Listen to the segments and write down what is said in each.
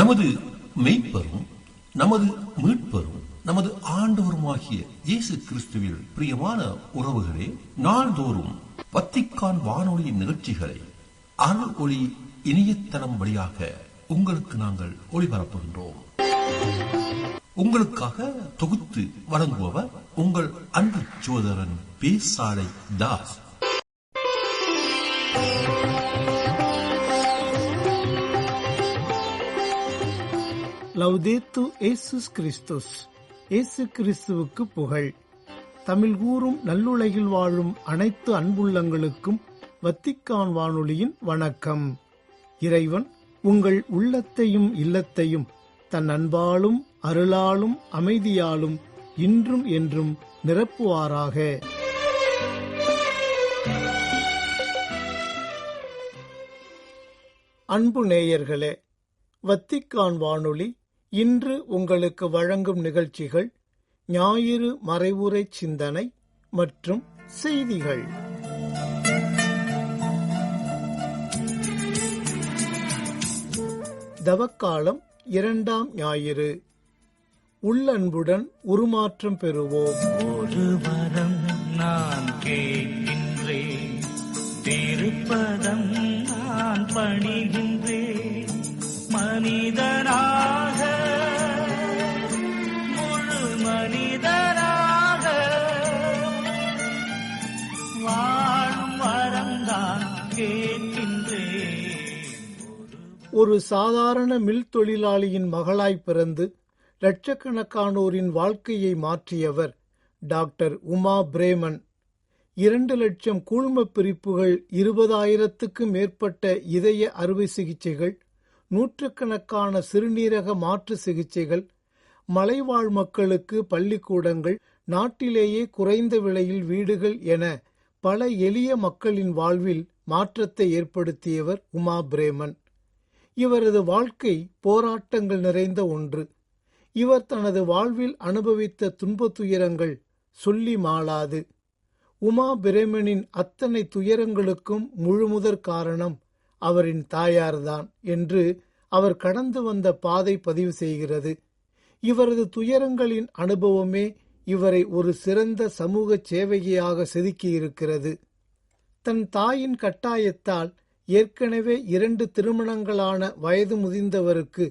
நமது மெய்ப்பரும் நமது மீட்பரும் நமது ஆண்டவருமாகிய இயேசு கிறிஸ்துவில் பிரியமான உறவுகளே, நாள்தோறும் வத்திக்கான் வானொலியின் நிகழ்ச்சிகளை அருள் ஒளி இணையதளம் வழியாக உங்களுக்கு நாங்கள் ஒளிபரப்புகின்றோம். உங்களுக்காக தொகுத்து வழங்குபவர் உங்கள் அன்பு சகோதரன் பேசாலை தாஸ். லவ்தேத்து இயேசுஸ் கிறிஸ்துஸ். இயேசு கிறிஸ்துவுக்கு புகழ். தமிழ் கூறும் நல்லுலகில் வாழும் அனைத்து அன்புள்ளங்களுக்கும் வத்திக்கான் வானொலியின் வணக்கம். இறைவன் உங்கள் உள்ளத்தையும் இல்லத்தையும் தன் அன்பாலும் அருளாலும் அமைதியாலும் இன்றும் என்றும் நிரப்புவாராக. அன்பு நேயர்களே, வத்திக்கான் வானொலி இன்று உங்களுக்கு வழங்கும் நிகழ்ச்சிகள் ஞாயிறு மறைவுரை சிந்தனை மற்றும் செய்திகள். தவக்காலம் 2ஆம் ஞாயிறு. உள்ளன்புடன் உருமாற்றம் பெறுவோம். ஒரு வரம் நான் கேட்கின்றேன், திருப்பதம் நான் பணிகின்றேன். மனிதனாக, முழு மனிதனாக வாழும் வரம்தான் கேட்கின்றேன். ஒரு சாதாரண மில் தொழிலாளியின் மகளாய் பிறந்து லட்சக்கணக்கானோரின் வாழ்க்கையை மாற்றியவர் டாக்டர் உமா பிரேமன். 2 லட்சம் கூழ்ம பிரிப்புகள், 20,000க்கும் மேற்பட்ட இதய அறுவை சிகிச்சைகள், நூற்றுக்கணக்கான சிறுநீரக மாற்று சிகிச்சைகள், மலைவாழ் மக்களுக்கு பள்ளிக்கூடங்கள், நாட்டிலேயே குறைந்த விலையில் வீடுகள் என பல எளிய மக்களின் வாழ்வில் மாற்றத்தை ஏற்படுத்தியவர் உமா பிரேமன். இவரது வாழ்க்கை போராட்டங்கள் நிறைந்த ஒன்று. இவர் தனது வாழ்வில் அனுபவித்த துன்ப துயரங்கள் சொல்லி மாளாது. உமா பிரேமனின் அத்தனை துயரங்களுக்கும் முழுமுதற் காரணம் அவரின் தாயார்தான் என்று அவர் கடந்து வந்த பாதை பதிவு செய்கிறது. இவரது துயரங்களின் அனுபவமே இவரை ஒரு சிறந்த சமூக சேவகியாக செதுக்கியிருக்கிறது. தன் தாயின் கட்டாயத்தால் ஏற்கனவே 2 திருமணங்களான வயது முதிர்ந்தவருக்கு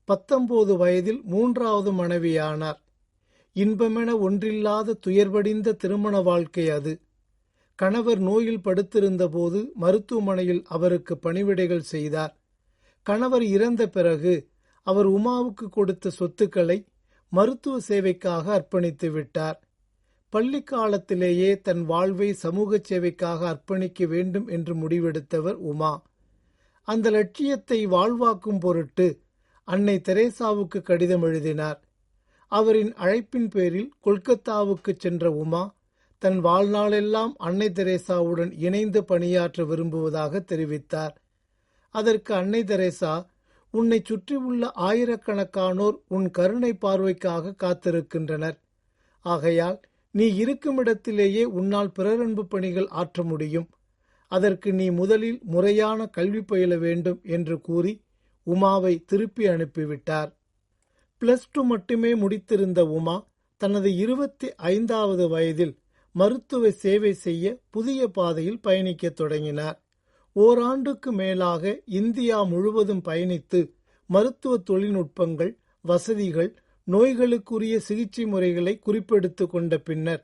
19 வயதில் 3வது மனைவியானார். இன்பமென ஒன்றில்லாத துயர்வடிந்த திருமண வாழ்க்கை அது. கணவர் நோயில் படுத்திருந்த போது மருத்துவமனையில் அவருக்கு பணிவிடைகள் செய்தார். கணவர் இறந்த பிறகு அவர் உமாவுக்கு கொடுத்த சொத்துக்களை மருத்துவ சேவைக்காக அர்ப்பணித்து விட்டார். பள்ளி காலத்திலேயே தன் வாழ்வை சமூக சேவைக்காக அர்ப்பணிக்க வேண்டும் என்று முடிவெடுத்தவர் உமா. அந்த லட்சியத்தை வாழ்வாக்கும் பொருட்டு அன்னை தெரேசாவுக்கு கடிதம் எழுதினார். அவரின் அழைப்பின் பேரில் கொல்கத்தாவுக்கு சென்ற உமா தன் வாழ்நாளெல்லாம் அன்னை தெரேசாவுடன் இணைந்து பணியாற்ற விரும்புவதாக தெரிவித்தார். அதற்கு அன்னை தெரேசா, உன்னை சுற்றியுள்ள ஆயிரக்கணக்கானோர் உன் கருணை பார்வைக்காக காத்திருக்கின்றனர். ஆகையால் நீ இருக்குமிடத்திலேயே உன்னால் பிறரன்பு பணிகள் ஆற்ற முடியும். அதற்கு நீ முதலில் முறையான கல்வி பயில வேண்டும் என்று கூறி உமாவை திருப்பி அனுப்பிவிட்டார். +2 மட்டுமே முடித்திருந்த உமா தனது 25வது வயதில் மருத்துவ சேவை செய்ய புதிய பாதையில் பயணிக்க தொடங்கினார். ஓராண்டுக்கு மேலாக இந்தியா முழுவதும் பயணித்து மருத்துவ தொழில்நுட்பங்கள், வசதிகள், நோய்களுக்குரிய சிகிச்சை முறைகளை குறிப்பெடுத்து கொண்ட பின்னர்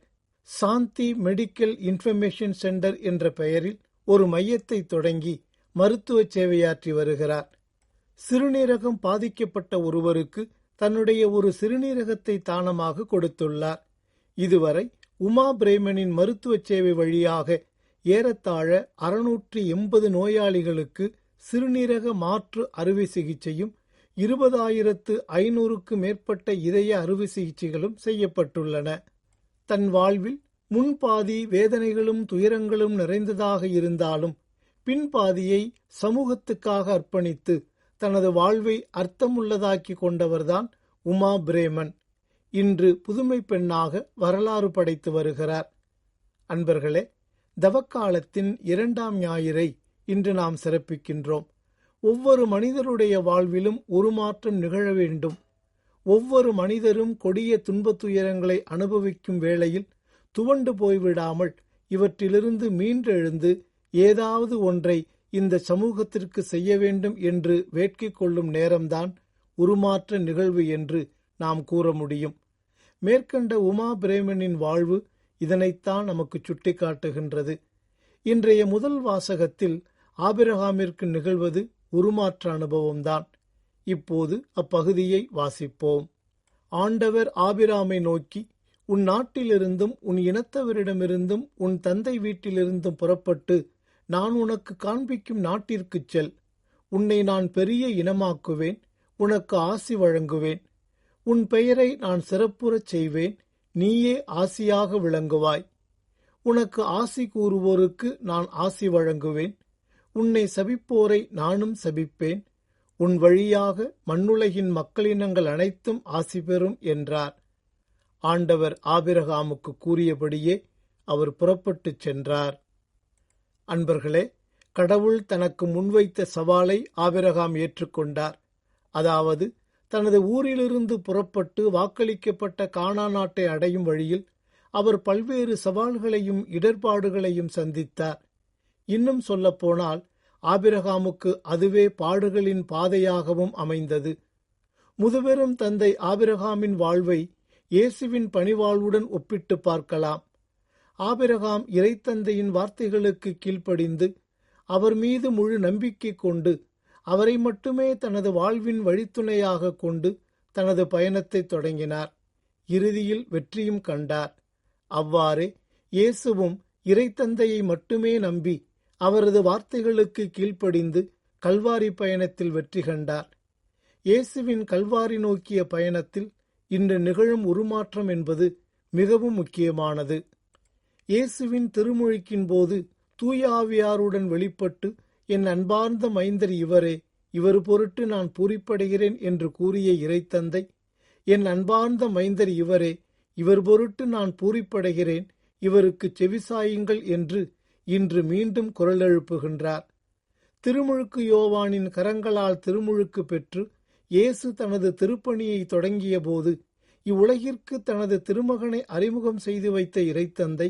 சாந்தி மெடிக்கல் இன்ஃபர்மேஷன் சென்டர் என்ற பெயரில் ஒரு மையத்தை தொடங்கி மருத்துவ சேவையாற்றி வருகிறார். சிறுநீரகம் பாதிக்கப்பட்ட ஒருவருக்கு தன்னுடைய ஒரு சிறுநீரகத்தை தானமாக கொடுத்துள்ளார். இதுவரை உமா பிரேமனின் மருத்துவ சேவை வழியாக ஏறத்தாழ 680 நோயாளிகளுக்கு சிறுநீரக மாற்று அறுவை சிகிச்சையும் 20,500க்கும் மேற்பட்ட இதய அறுவை சிகிச்சைகளும் செய்யப்பட்டுள்ளன. தன் வாழ்வில் முன்பாதி வேதனைகளும் துயரங்களும் நிறைந்ததாக இருந்தாலும் பின்பாதியை சமூகத்துக்காக அர்ப்பணித்து தனது வாழ்வை அர்த்தமுள்ளதாக்கி கொண்டவர்தான் உமா பிரேமன். இன்று புதுமை பெண்ணாக வரலாறு படைத்து வருகிறார். அன்பர்களே, தவக்காலத்தின் 2ஆம் ஞாயிறை இன்று நாம் சிறப்பிக்கின்றோம். ஒவ்வொரு மனிதருடைய வாழ்விலும் உருமாற்றம் நிகழ வேண்டும். ஒவ்வொரு மனிதரும் கொடிய துன்பத் துயரங்களை அனுபவிக்கும் வேளையில் துவண்டு போய்விடாமல் இவற்றிலிருந்து மீண்டெழுந்து ஏதாவது ஒன்றை இந்த சமூகத்திற்கு செய்ய வேண்டும் என்று வேட்கை கொள்ளும் நேரம்தான் உருமாற்ற நிகழ்வு என்று நாம் கூற முடியும். மேற்கண்ட உமா பிரேமனின் வாழ்வு இதனைத்தான் நமக்கு சுட்டிக்காட்டுகின்றது. இன்றைய முதல் வாசகத்தில் ஆபிரகாமிற்கு நிகழ்வது உருமாற்ற அனுபவம்தான். இப்போது அப்பகுதியை வாசிப்போம். ஆண்டவர் ஆபிராமை நோக்கி, உன் நாட்டிலிருந்தும் உன் இனத்தவரிடமிருந்தும் உன் தந்தை வீட்டிலிருந்தும் புறப்பட்டு நான் உனக்கு காண்பிக்கும் நாட்டிற்குச் செல். உன்னை நான் பெரிய இனமாக்குவேன், உனக்கு ஆசி வழங்குவேன். உன் பெயரை நான் சிறப்புறச் செய்வேன், நீயே ஆசியாக விளங்குவாய். உனக்கு ஆசி கூறுவோருக்கு நான் ஆசி வழங்குவேன், உன்னை சபிப்போரை நானும் சபிப்பேன். உன் வழியாக மண்ணுலகின் மக்களினங்கள் அனைத்தும் ஆசி பெறும் என்றார். ஆண்டவர் ஆபிரகாமுக்கு கூறியபடியே அவர் புறப்பட்டுச் சென்றார். அன்பர்களே, கடவுள் தனக்கு முன்வைத்த சவாலை ஆபிரகாம் ஏற்றுக்கொண்டார். அதாவது, தனது ஊரிலிருந்து புறப்பட்டு வாக்களிக்கப்பட்ட கானான் நாட்டை அடையும் வழியில் அவர் பல்வேறு சவால்களையும் இடர்பாடுகளையும் சந்தித்தார். இன்னும் சொல்லப்போனால் ஆபிரகாமுக்கு அதுவே பாடுகளின் பாதையாகவும் அமைந்தது. முதுபெரும் தந்தை ஆபிரகாமின் வாழ்வை இயேசுவின் பணிவாழ்வுடன் ஒப்பிட்டு பார்க்கலாம். ஆபிரகாம் இறைத்தந்தையின் வார்த்தைகளுக்கு கீழ்ப்படிந்து அவர் மீது முழு நம்பிக்கை கொண்டு அவரை மட்டுமே தனது வாழ்வின் வழித்துணையாக கொண்டு தனது பயணத்தை தொடங்கினார். இறுதியில் வெற்றியும் கண்டார். அவ்வாறே இயேசுவும் இறைத்தந்தையை மட்டுமே நம்பி அவரது வார்த்தைகளுக்கு கீழ்ப்படிந்து கல்வாரி பயணத்தில் வெற்றி கண்டார். இயேசுவின் கல்வாரி நோக்கிய பயணத்தில் இன்று நிகழும் உருமாற்றம் என்பது மிகவும் முக்கியமானது. இயேசுவின் திருமுழுக்கின் போது தூய ஆவியாருடன் வெளிப்பட்டு, என் அன்பார்ந்த மைந்தர் இவரே, இவர் பொருட்டு நான் பூரிப்படைகிறேன் என்று கூறிய இறைத்தந்தை, என் அன்பார்ந்த மைந்தர் இவரே, இவர் பொருட்டு நான் பூரிப்படைகிறேன், இவருக்கு செவிசாயுங்கள் என்று இன்று மீண்டும் குரல் எழுப்புகின்றார். திருமுழுக்கு யோவானின் கரங்களால் திருமுழுக்கு பெற்று இயேசு தனது திருப்பணியை தொடங்கிய போது இவ்வுலகிற்கு தனது திருமகனை அறிமுகம் செய்து வைத்த இறைத்தந்தை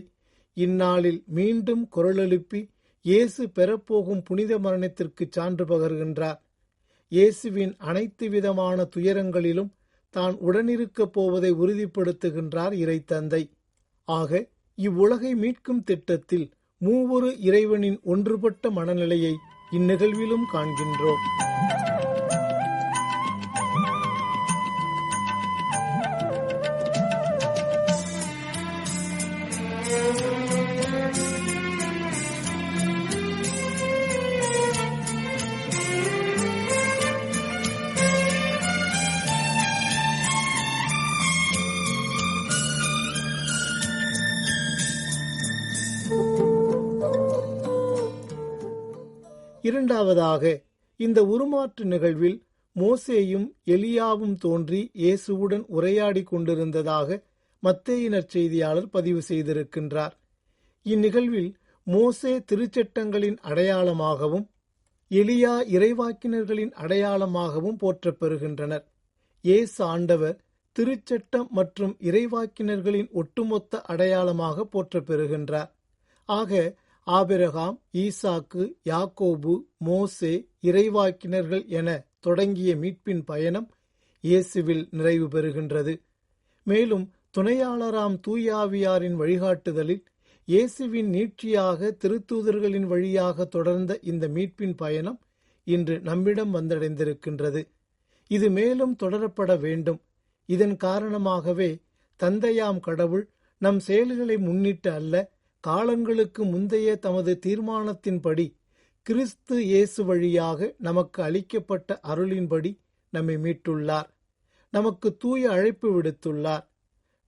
இந்நாளில் மீண்டும் குரலெழுப்பி இயேசு பெறப்போகும் புனித மரணத்திற்கு சான்று பகர்கின்றார். இயேசுவின் அனைத்து விதமான துயரங்களிலும் தான் உடனிருக்கப் போவதை உறுதிப்படுத்துகின்றார் இறைத்தந்தை. ஆக இவ்வுலகை மீட்கும் திட்டத்தில் மூவொரு இறைவனின் ஒன்றுபட்ட மனநிலையை இந்நிகழ்விலும் காண்கின்றோம். இரண்டாவதாக, இந்த உருமாற்று நிகழ்வில் மோசேயும் எலியாவும் தோன்றி இயேசுவுடன் உரையாடி கொண்டிருந்ததாக மத்தேயு நற்செய்தியாளர் பதிவு செய்திருக்கின்றார். இந்நிகழ்வில் மோசே திருச்சட்டங்களின் அடையாளமாகவும் எலியா இறைவாக்கினர்களின் அடையாளமாகவும் போற்றப் பெறுகின்றனர். இயேசு ஆண்டவர் திருச்சட்டம் மற்றும் இறைவாக்கினர்களின் ஒட்டுமொத்த அடையாளமாக போற்றப் பெறுகின்றார். ஆக ஆபிரகாம், ஈசாக்கு, யாக்கோபு, மோசே, இறைவாக்கினர்கள் என தொடங்கிய மீட்பின் பயணம் இயேசுவில் நிறைவு பெறுகின்றது. மேலும் துணையாளராம் தூயாவியாரின் வழிகாட்டுதலில் இயேசுவின் நீட்சியாக திருத்தூதர்களின் வழியாக தொடர்ந்த இந்த மீட்பின் பயணம் இன்று நம்மிடம் வந்தடைந்திருக்கின்றது. இது மேலும் தொடரப்பட வேண்டும். இதன் காரணமாகவே தந்தையாம் கடவுள் நம் செயல்களை முன்னிட்டு அல்ல, காலங்களுக்கு முந்தைய தமது தீர்மானத்தின்படி கிறிஸ்து இயேசு வழியாக நமக்கு அளிக்கப்பட்ட அருளின்படி நம்மை மீட்டுள்ளார். நமக்கு தூய அழைப்பு விடுத்துள்ளார்.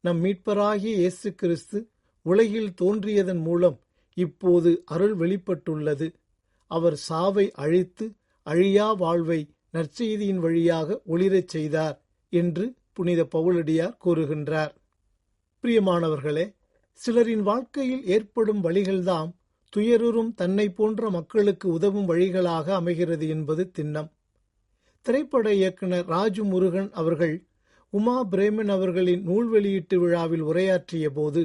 நம் மீட்பராகிய இயேசு கிறிஸ்து உலகில் தோன்றியதன் மூலம் இப்போது அருள் வெளிப்பட்டுள்ளது. அவர் சாவை அழித்து அழியா வாழ்வை நற்செய்தியின் வழியாக ஒளிரச் செய்தார் என்று புனித பவுலடியார் கூறுகின்றார். பிரியமானவர்களே, சிலரின் வாழ்க்கையில் ஏற்படும் வழிகள்தாம் துயருறும் தன்னை போன்ற மக்களுக்கு உதவும் வழிகளாக அமைகிறது என்பது திண்ணம். திரைப்பட இயக்குனர் ராஜு முருகன் அவர்கள் உமா பிரேமன் அவர்களின் நூல் வெளியீட்டு விழாவில் உரையாற்றிய போது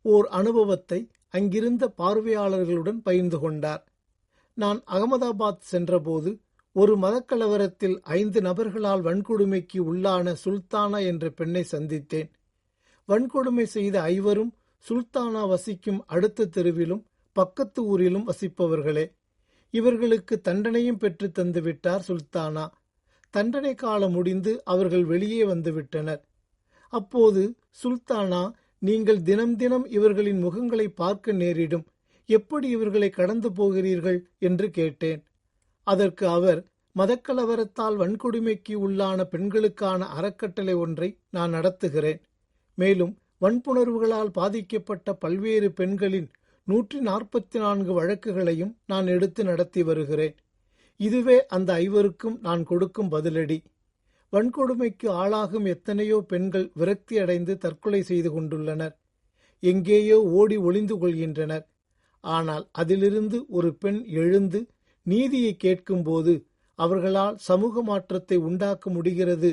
ஓர் அனுபவத்தை அங்கிருந்த பார்வையாளர்களுடன் பகிர்ந்து கொண்டார். நான் அகமதாபாத் சென்றபோது ஒரு மதக்கலவரத்தில் 5 நபர்களால் வன்கொடுமைக்கு உள்ளான சுல்தானா என்ற பெண்ணை சந்தித்தேன். வன்கொடுமை செய்த 5வரும் சுல்தானா வசிக்கும் அடுத்த தெருவிலும் பக்கத்து ஊரிலும் வசிப்பவர்களே. இவர்களுக்கு தண்டனையும் பெற்று தந்துவிட்டார் சுல்தானா. தண்டனை காலம் முடிந்து அவர்கள் வெளியே வந்துவிட்டனர். அப்போது சுல்தானா, நீங்கள் தினம் தினம் இவர்களின் முகங்களை பார்க்க நேரிடும், எப்படி இவர்களை கடந்து போகிறீர்கள் என்று கேட்டேன். அதற்கு அவர், மதக்கலவரத்தால் வன்கொடுமைக்கு உள்ளான பெண்களுக்கான அறக்கட்டளை ஒன்றை நான் நடத்துகிறேன். மேலும் வன்புணர்வுகளால் பாதிக்கப்பட்ட பல்வேறு பெண்களின் 144 வழக்குகளையும் நான் எடுத்து நடத்தி வருகிறேன். இதுவே அந்த 5வருக்கும் நான் கொடுக்கும் பதிலடி. வன்கொடுமைக்கு ஆளாகும் எத்தனையோ பெண்கள் விரக்தி அடைந்து தற்கொலை செய்து கொண்டுள்ளனர். எங்கேயோ ஓடி ஒளிந்து கொள்கின்றனர். ஆனால் அதிலிருந்து ஒரு பெண் எழுந்து நீதியை கேட்கும்போது அவர்களால் சமூக மாற்றத்தை உண்டாக்க முடிகிறது.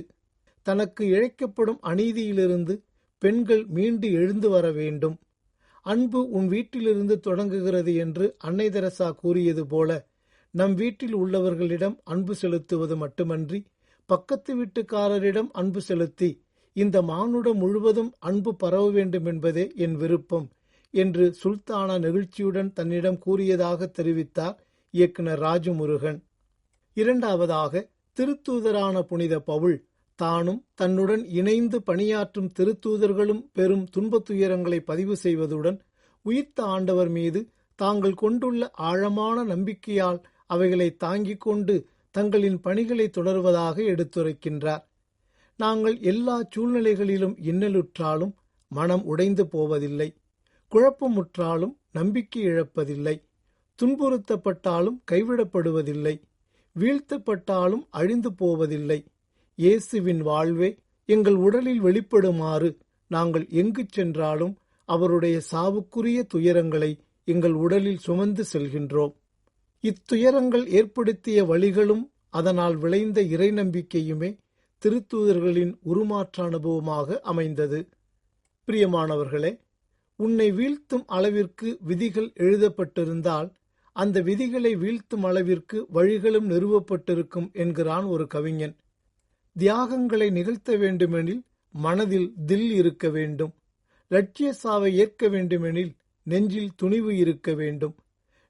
தனக்கு இழைக்கப்படும் அநீதியிலிருந்து பெண்கள் மீண்டு எழுந்து வர வேண்டும். அன்பு உன் வீட்டிலிருந்து தொடங்குகிறது என்று அன்னை தெரசா கூறியது போல, நம் வீட்டில் உள்ளவர்களிடம் அன்பு செலுத்துவது மட்டுமன்றி பக்கத்து வீட்டுக்காரரிடம் அன்பு செலுத்தி இந்த மானுடம் முழுவதும் அன்பு பரவ வேண்டும் என்பதே என் விருப்பம் என்று சுல்தானா நெகிழ்ச்சியுடன் தன்னிடம் கூறியதாக தெரிவித்தார் இயக்குனர் ராஜு முருகன். இரண்டாவதாக, திருத்தூதரான புனித பவுல் தானும் தன்னுடன் இணைந்து பணியாற்றும் திருத்தூதர்களும் பெரும் துன்பத் துயரங்களை பதிவு செய்வதுடன் உயிர்த்த ஆண்டவர் மீது தாங்கள் கொண்டுள்ள ஆழமான நம்பிக்கையால் அவைகளை தாங்கிக் கொண்டு தங்களின் பணிகளை தொடர்வதாக எடுத்துரைக்கின்றார். நாங்கள் எல்லா சூழ்நிலைகளிலும் இன்னலுற்றாலும் மனம் உடைந்து போவதில்லை, குழப்பமுற்றாலும் நம்பிக்கை இழப்பதில்லை, துன்புறுத்தப்பட்டாலும் கைவிடப்படுவதில்லை, வீழ்த்தப்பட்டாலும் அழிந்து போவதில்லை. இயேசுவின் வாழ்வே எங்கள் உடலில் வெளிப்படுமாறு நாங்கள் எங்கு சென்றாலும் அவருடைய சாவுக்குரிய துயரங்களை எங்கள் உடலில் சுமந்து செல்கின்றோம். இத்துயரங்கள் ஏற்படுத்திய வழிகளும் அதனால் விளைந்த இறை நம்பிக்கையுமே திருத்தூதர்களின் உருமாற்ற அனுபவமாக அமைந்தது. பிரியமானவர்களே, உன்னை வீழ்த்தும் அளவிற்கு விதிகள் எழுதப்பட்டிருந்தால் அந்த விதிகளை வீழ்த்தும் அளவிற்கு வழிகளும் நிறுவப்பட்டிருக்கும் என்கிறான் ஒரு கவிஞன். தியாகங்களை நிகழ்த்த வேண்டுமெனில் மனதில் தில் இருக்க வேண்டும். லட்சிய சாவை ஏற்க வேண்டுமெனில் நெஞ்சில் துணிவு இருக்க வேண்டும்.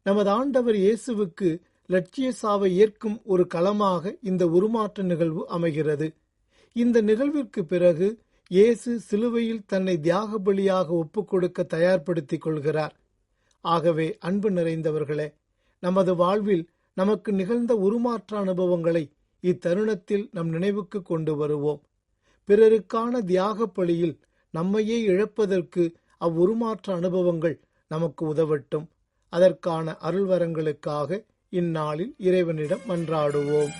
நமது ஆண்டவர் இயேசுவுக்கு லட்சிய சாவை ஏற்கும் ஒரு களமாக இந்த உருமாற்ற நிகழ்வு அமைகிறது. இந்த நிகழ்விற்கு பிறகு இயேசு சிலுவையில் தன்னை தியாக பலியாக ஒப்புக் கொடுக்க தயார்படுத்திக் கொள்கிறார். ஆகவே அன்பு நிறைந்தவர்களே, நமது வாழ்வில் நமக்கு நிகழ்ந்த உருமாற்ற அனுபவங்களை இத்தருணத்தில் நம் நினைவுக்கு கொண்டு வருவோம். பிறருக்கான தியாக பலியில் நம்மையே இழப்பதற்கு அவ்வுருமாற்ற அனுபவங்கள் நமக்கு உதவட்டும். அதற்கான அருள்வரங்களுக்காக இந்நாளில் இறைவனிடம் மன்றாடுவோம்.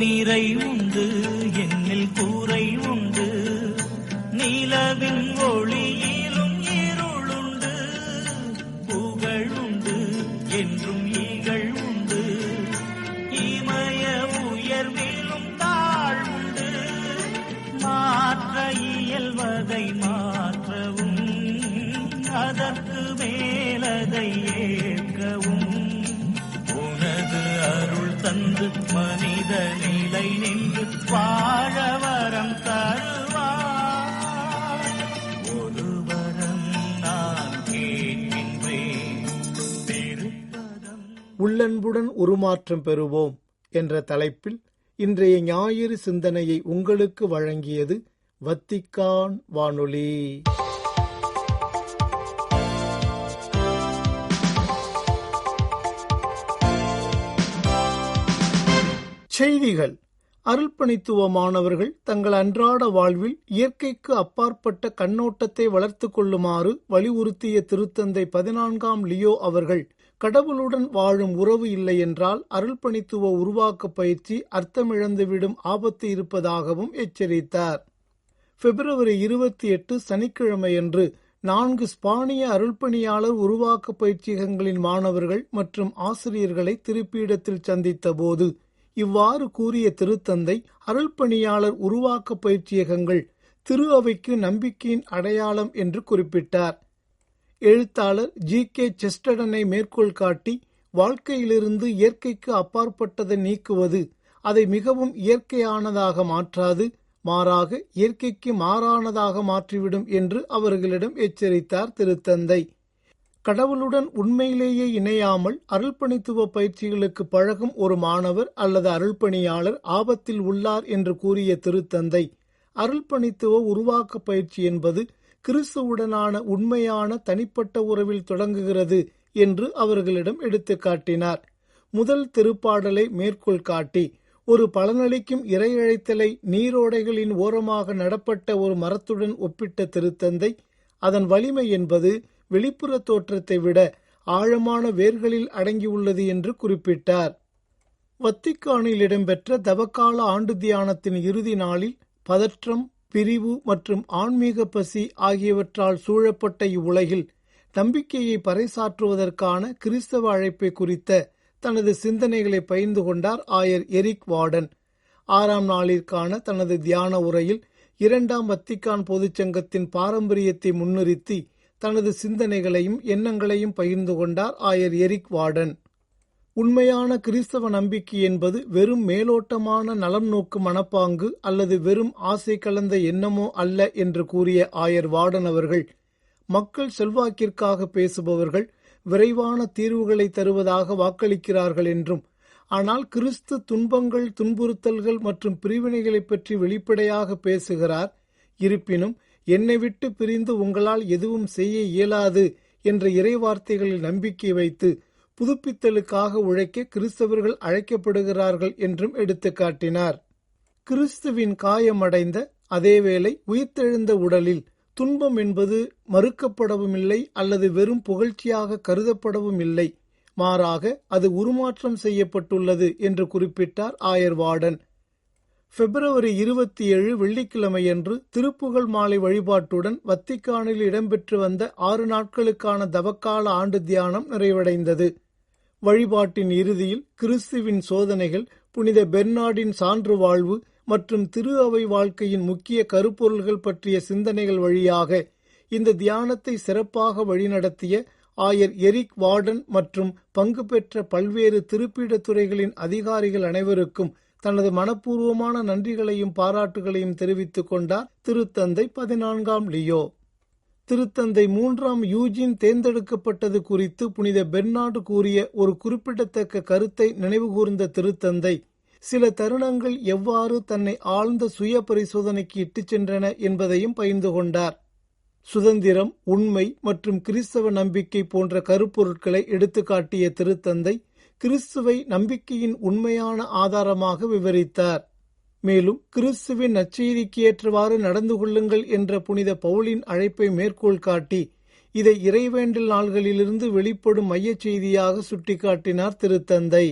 நீரை உண்டு என்னில் கூரை உண்டு, நிலவின் ஒளியிலும் இருளுண்டு, புகழ் உண்டு என்றும் ஈகள் உண்டு, இமய உயர்விலும் தாழ்வுண்டு, மாற்ற இயல்வதை மாற்றவும் அதற்கு மேலதை ஏற்கவும் உனது அருள் தந்து மனித நிலை நின்று வாழ வரம் தருவார். ஒரு வரம் நான் கேட்கின்றேன், திருப்பதம். உள்ளன்புடன் உருமாற்றம் பெறுவோம் என்ற தலைப்பில் இன்றைய ஞாயிறு சிந்தனையை உங்களுக்கு வழங்கியது வத்திக்கான் வானொலி. செய்திகள். அருள்பணித்துவமானவர்கள் தங்கள் அன்றாட வாழ்வில் இயற்கைக்கு அப்பாற்பட்ட கண்ணோட்டத்தை வளர்த்து கொள்ளுமாறு வலியுறுத்திய திருத்தந்தை 14ஆம் லியோ அவர்கள் கடவுளுடன் வாழும் உறவு இல்லை என்றால் அருள்பணித்துவ உருவாக்க பயிற்சி அர்த்தமிழந்துவிடும் ஆபத்து இருப்பதாகவும் எச்சரித்தார். பிப்ரவரி 28 சனிக்கிழமையன்று 4 ஸ்பானிய அருள்பணியாளர் உருவாக்க பயிற்சியகங்களின் மாணவர்கள் மற்றும் ஆசிரியர்களை திருப்பீடத்தில் சந்தித்த போது இவ்வாறு கூறிய திருத்தந்தை, அருள்பணியாளர் உருவாக்க பயிற்சியகங்கள் திரு அவைக்கு நம்பிக்கையின் அடையாளம் என்று குறிப்பிட்டார். எழுத்தாளர் G.K. செஸ்டர்டனை மேற்கோள் காட்டி, வாழ்க்கையிலிருந்து இயற்கைக்கு அப்பாற்பட்டதை நீக்குவது அதை மிகவும் இயற்கையானதாக மாற்றாது, மாறாக இயற்கைக்கு மாறானதாக மாற்றிவிடும் என்று அவர்களிடம் எச்சரித்தார் திருத்தந்தை. கடவுளுடன் உண்மையிலேயே இணையாமல் அருள்பணித்துவ பயிற்சிகளுக்கு பழகும் ஒரு மாணவர் அல்லது அருள்பணியாளர் ஆபத்தில் உள்ளார் என்று கூறிய திருத்தந்தை, அருள்பணித்துவ உருவாக்க பயிற்சி என்பது கிறிஸ்துவுடனான உண்மையான தனிப்பட்ட உறவில் தொடங்குகிறது என்று அவர்களிடம் எடுத்துக்காட்டினார். முதல் திருப்பாடலை மேற்கோள் காட்டி, ஒரு பலனளிக்கும் இறையழைத்தலை நீரோடைகளின் ஓரமாக நடப்பட்ட ஒரு மரத்துடன் ஒப்பிட்ட திருத்தந்தை, அதன் வலிமை என்பது வெளிப்புற தோற்றத்தை விட ஆழமான வேர்களில் அடங்கியுள்ளது என்று குறிப்பிட்டார். வத்திக்கானில் இடம்பெற்ற தவக்கால ஆண்டு தியானத்தின் இறுதி நாளில் பதற்றம், பிரிவு மற்றும் ஆன்மீக பசி ஆகியவற்றால் சூழப்பட்ட இவ்வுலகில் நம்பிக்கையை பறைசாற்றுவதற்கான கிறிஸ்தவ அழைப்பை குறித்த தனது சிந்தனைகளை பகிர்ந்து கொண்டார் ஆயர் எரிக் வார்டன். 6ஆம் நாளிற்கான தனது தியான உரையில் 2ஆம் வத்திக்கான் பொதுச்சங்கத்தின் பாரம்பரியத்தை முன்னிறுத்தி தனது சிந்தனைகளையும் எண்ணங்களையும் பகிர்ந்து கொண்டார் ஆயர் எரிக் வார்டன். உண்மையான கிறிஸ்தவ நம்பிக்கை என்பது வெறும் மேலோட்டமான நலம் நோக்கு மனப்பாங்கு அல்லது வெறும் ஆசை கலந்த எண்ணமோ அல்ல என்று கூறிய ஆயர் வார்டன் அவர்கள், மக்கள் செல்வாக்கிற்காக பேசுபவர்கள் விரைவான தீர்வுகளை தருவதாக வாக்களிக்கிறார்கள் என்றும், ஆனால் கிறிஸ்து துன்பங்கள், துன்புறுத்தல்கள் மற்றும் பிரிவினைகளை பற்றி வெளிப்படையாக பேசுகிறார். இருப்பினும் என்னை விட்டு பிரிந்து உங்களால் எதுவும் செய்ய இயலாது என்ற இறைவார்த்தைகளில் நம்பிக்கை வைத்து புதுப்பித்தலுக்காக உழைக்க கிறிஸ்தவர்கள் அழைக்கப்படுகிறார்கள் என்றும் எடுத்துக்காட்டினார். கிறிஸ்துவின் காயமடைந்த அதேவேளை உயிர்த்தெழுந்த உடலில் துன்பம் என்பது மறுக்கப்படவும் இல்லை அல்லது வெறும் புகழ்ச்சியாக கருதப்படவும் இல்லை, மாறாக அது உருமாற்றம் செய்யப்பட்டுள்ளது என்று குறிப்பிட்டார் ஆயர் வார்டன். பிப்ரவரி 27 வெள்ளிக்கிழமையன்று திருப்புகழ் மாலை வழிபாட்டுடன் வத்திக்கானில் இடம்பெற்று வந்த 6 நாட்களுக்கான தவக்கால ஆண்டு தியானம் நிறைவடைந்தது. வழிபாட்டின் இறுதியில் கிறிஸ்துவின் சோதனைகள், புனித பெர்னார்டின் சான்று வாழ்வு மற்றும் திரு அவை வாழ்க்கையின் முக்கிய கருப்பொருள்கள் பற்றிய சிந்தனைகள் வழியாக இந்த தியானத்தை சிறப்பாக வழிநடத்திய ஆயர் எரிக் வார்டன் மற்றும் பங்கு பெற்ற பல்வேறு திருப்பீடத் துறைகளின் அதிகாரிகள் அனைவருக்கும் தனது மனப்பூர்வமான நன்றிகளையும் பாராட்டுகளையும் தெரிவித்துக் கொண்டார் திருத்தந்தை 14ஆம் லியோ. திருத்தந்தை 3ஆம் யூஜின் தேர்ந்தெடுக்கப்பட்டது குறித்து புனித பெர்னார்டு கூறிய ஒரு குறிப்பிடத்தக்க கருத்தை நினைவுகூர்ந்த திருத்தந்தை, சில தருணங்கள் எவ்வாறு தன்னை ஆழ்ந்த சுய பரிசோதனைக்கு இட்டுச் சென்றன என்பதையும் பகிர்ந்து கொண்டார். சுதந்திரம், உண்மை மற்றும் கிறிஸ்தவ நம்பிக்கை போன்ற கருப்பொருட்களை எடுத்துக்காட்டிய திருத்தந்தை கிறிஸ்துவை நம்பிக்கையின் உண்மையான ஆதாரமாக விவரித்தார். மேலும் கிறிஸ்துவின் நற்செய்திக்கு ஏற்றவாறு நடந்து கொள்ளுங்கள் என்ற புனித பவுலின் அழைப்பை மேற்கோள் காட்டி இதை இறைவேண்டல் நாள்களிலிருந்து வெளிப்படும் மையச் செய்தியாக சுட்டிக்காட்டினார் திருத்தந்தை.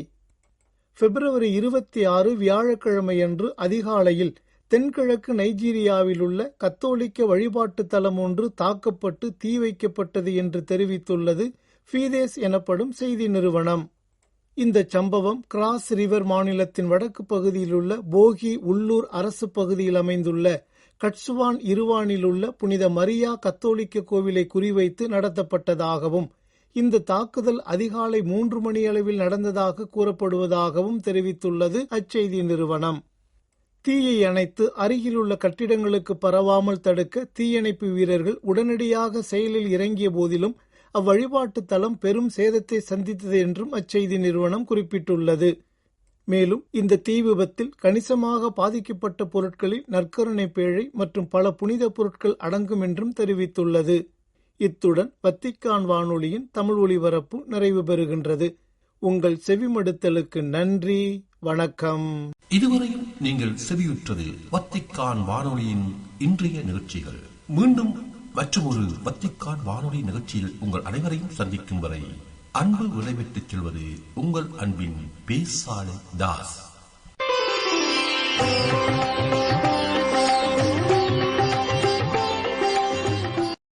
பிப்ரவரி 26 வியாழக்கிழமையன்று அதிகாலையில் தென்கிழக்கு நைஜீரியாவில் உள்ள கத்தோலிக்க வழிபாட்டு தலம் ஒன்று தாக்கப்பட்டு தீ வைக்கப்பட்டது என்று தெரிவித்துள்ளது ஃபீதேஸ் எனப்படும் செய்தி நிறுவனம். இந்த சம்பவம் கிராஸ் ரிவர் மாநிலத்தின் வடக்கு பகுதியில் உள்ள போகி உள்ளூர் அரசு பகுதியில் அமைந்துள்ள கட்சுவான் இருவானில் உள்ள புனித மரியா கத்தோலிக்க கோவிலை குறிவைத்து நடத்தப்பட்டதாகவும், இந்த தாக்குதல் அதிகாலை 3 மணி அளவில் நடந்ததாக கூறப்படுவதாகவும் தெரிவித்துள்ளது அச்செய்தி நிறுவனம். தீயை அணைத்து அருகிலுள்ள கட்டிடங்களுக்கு பரவாமல் தடுக்க தீயணைப்பு வீரர்கள் உடனடியாக செயலில் இறங்கிய போதிலும் அவ்வழிபாட்டு தலம் பெரும் சேதத்தை சந்தித்தது என்றும் அச்செய்தி நிறுவனம் குறிப்பிட்டுள்ளது. மேலும் இந்த தீ விபத்தில் கணிசமாக பாதிக்கப்பட்ட பொருட்களில் நற்கருணை பேழை மற்றும் பல புனித பொருட்கள் அடங்கும் என்றும் தெரிவித்துள்ளது. இத்துடன் வத்திக்கான் வானொலியின் தமிழ் ஒலிபரப்பு நிறைவு பெறுகின்றது. உங்கள் செவிமடுத்தலுக்கு நன்றி. வணக்கம். இதுவரையும் நீங்கள் செவியுற்றது வத்திக்கான் வானொலியின் இன்றைய நிகழ்ச்சிகள். மீண்டும் மற்றொரு வத்திக்கான் வானொலி நிகழ்ச்சியில் உங்கள் அனைவரையும் சந்திக்கும் வரை அன்பு விடைபெற்றுச் செல்வது உங்கள் அன்பின் பேசாலை தாஸ்.